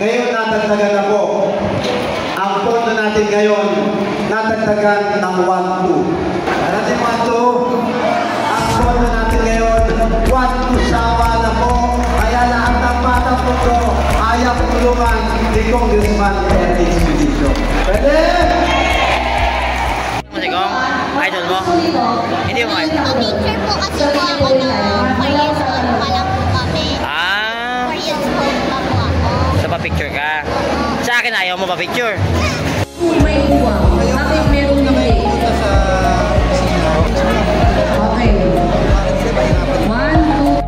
Ngayon natagdagan na po. Ang pondo natin ngayon, natagdagan ng 1-2. Natin 1-2. Ang pondo natin ngayon, 1-2 sawa na po. Kaya lahat ng batang pondo, ayaw tulungan ni Congressman Ernest Benito. Pwede? Masigong, idol mo? Hindi mo idol. Pa-picture po kasi po ako ng 4 years old pa lang po kami. 4 years old pa po ako. So pa-picture ka? Sa akin ayaw mo pa-picture? May uwang. Bakit meron na may? Okay. 1, 2.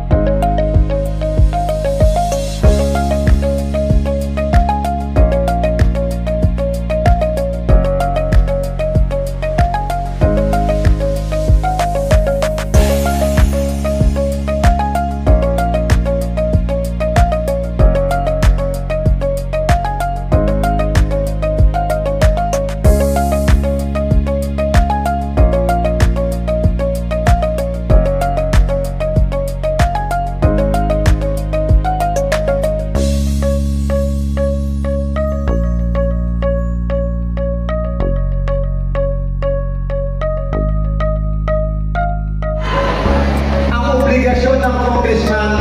Obligasyon ng congressman,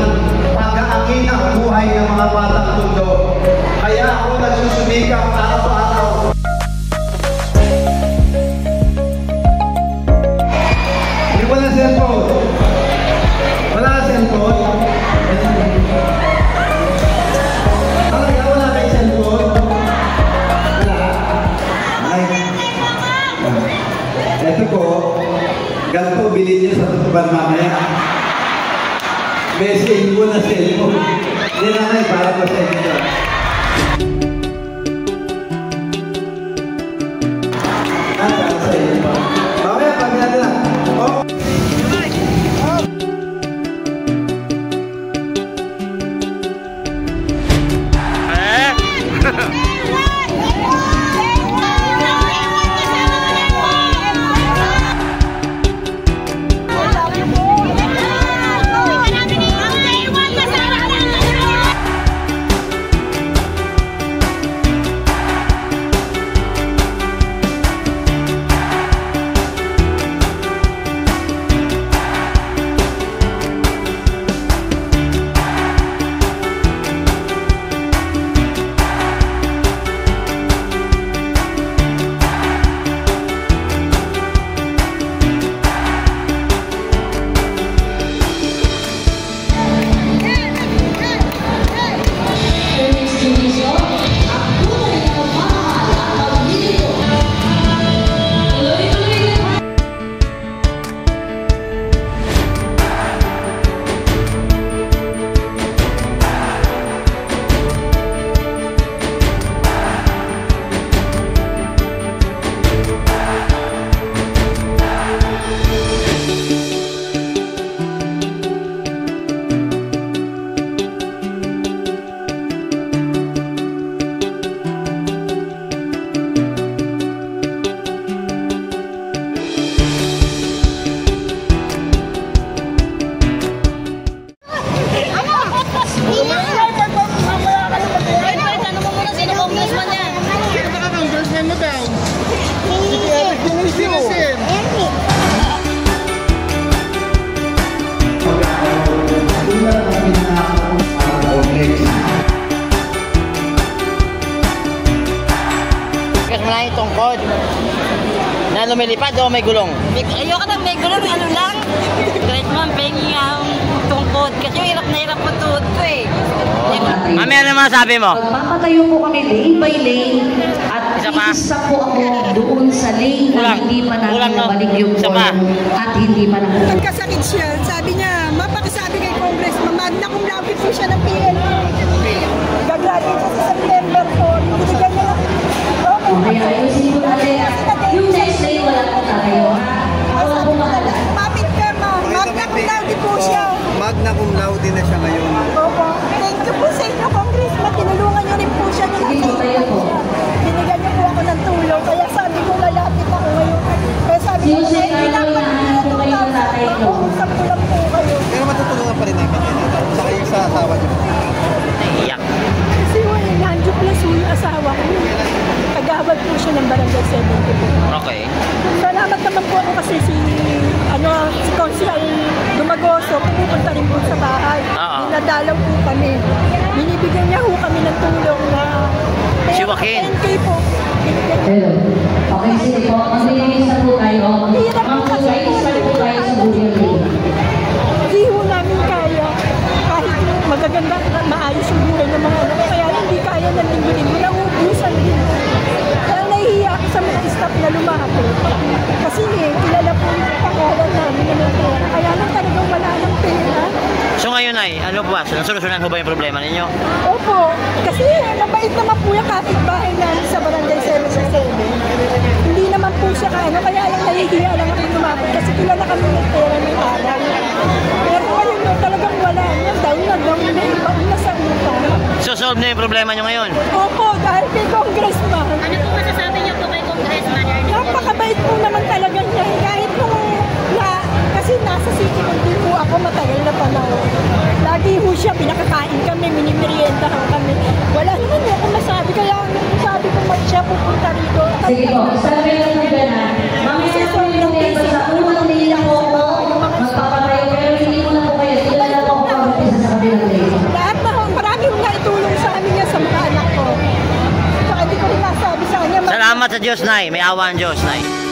pag-aangin ang buhay ng mga batang mundo. Kaya ako nagsusumikap araw-araw. Hindi wala cellphone. Wala cellphone. Talaga wala kayo cellphone? Wala. Ito po, ganito bilhin niyo sa tutuban mamaya. Message mo na cellphone. Hindi na para pa sa inyo. Para sa inyo. Mamaya, pagkakita lang. Oh. Tungkod na lumilipad o may gulong? Ayoko na may gulong, ano lang. Kahit man pengi ang tungkod. Kasi yung hirap na hirap po tuhod ko eh. Mami, ano masabi mo? Magpapatayo po kami lane by lane at isa po ako doon sa lane na hindi pa natin nabalik yung form at hindi pa natin. Nagkasakit siya. Sabi niya, mapakisabi kay Congressman, magna kung lapit po siya ng PNP. Gagraduate siya sa September 4. Binigyan niya lang. Okay, ayusin ko natin. Yung next lane wala po tayo, ha? Ako ang bumahala. Mapit ka, ma'am. Magna cum laude po siya. Magna cum laude na siya ngayon. Opo. Thank you po sa inyo, Congressman. Tinulungan niyo rin po siya. Sige po, tayo po. Binigyan niyo po ako ng tulong. Kaya sabi ko, lalapit ako ngayon. Kaya sabi ko, Sige, nahanap po kayo ng tatay ko. Usap ko lang po kayo. Pero matutulungan pa rin namin. Saka yung sa asawa niyo. ng Barangay 70 po. Okay. Salamat naman po ako kasi si Consul Dumagoso, pupunta rin po sa bahay. Dinadalaw po kami. Binibigyan niya po kami ng tulong na Si Joaquin. 10K po. Hello. Okay, sige po. Magbibigay sa po kayo. Magbibigay sa po kayo sa buhay. Hindi po namin kaya. Kahit magaganda, maayos yung buhay ng mga anak. Kaya hindi kaya ng linggo-linggo. Nauubusan din. Kaya nahihiya ako sa mga staff na lumapit. Kasi kilala po yung pangalan namin ng pera. Kaya lang talagang wala ng pera. So ngayon ay, ano ba? Nasolusyonan ho ba yung problema ninyo? Opo. Kasi mabait naman po yung kapitbahay namin sa Barangay 77. Hindi naman po siya kaya lang nahihiya lang ako lumapit. Kasi kilala kami ng pera ng araw. Pero ngayon talagang wala na. Down na iba na sa utang. So solve na yung problema nyo ngayon? Opo, dahil kay Congressman. Ano po masasabi niyo po kay Congressman Ernie? Napakabait po naman talaga niya. Kahit kasi nasa city hall din po ako matagal na panahon. Lagi ho siya, pinakakain kami, minimeriendahan kami. Wala naman po akong masabi. Kaya sabi ko siya pupunta rito. Sige po, sabi lang na gano'n. Mamaya po yung member sa unang nila po ako magpapatayo. Pero hindi mo na po kayo. Sila na po ako pag-isa sa kabilang nila. Lahat na ho, marami ho naitulong sa amin niya sa mga anak ko. Saka hindi ko rin nasabi sa kanya. Salamat sa Diyos, Nay. May awa ang Diyos, Nay.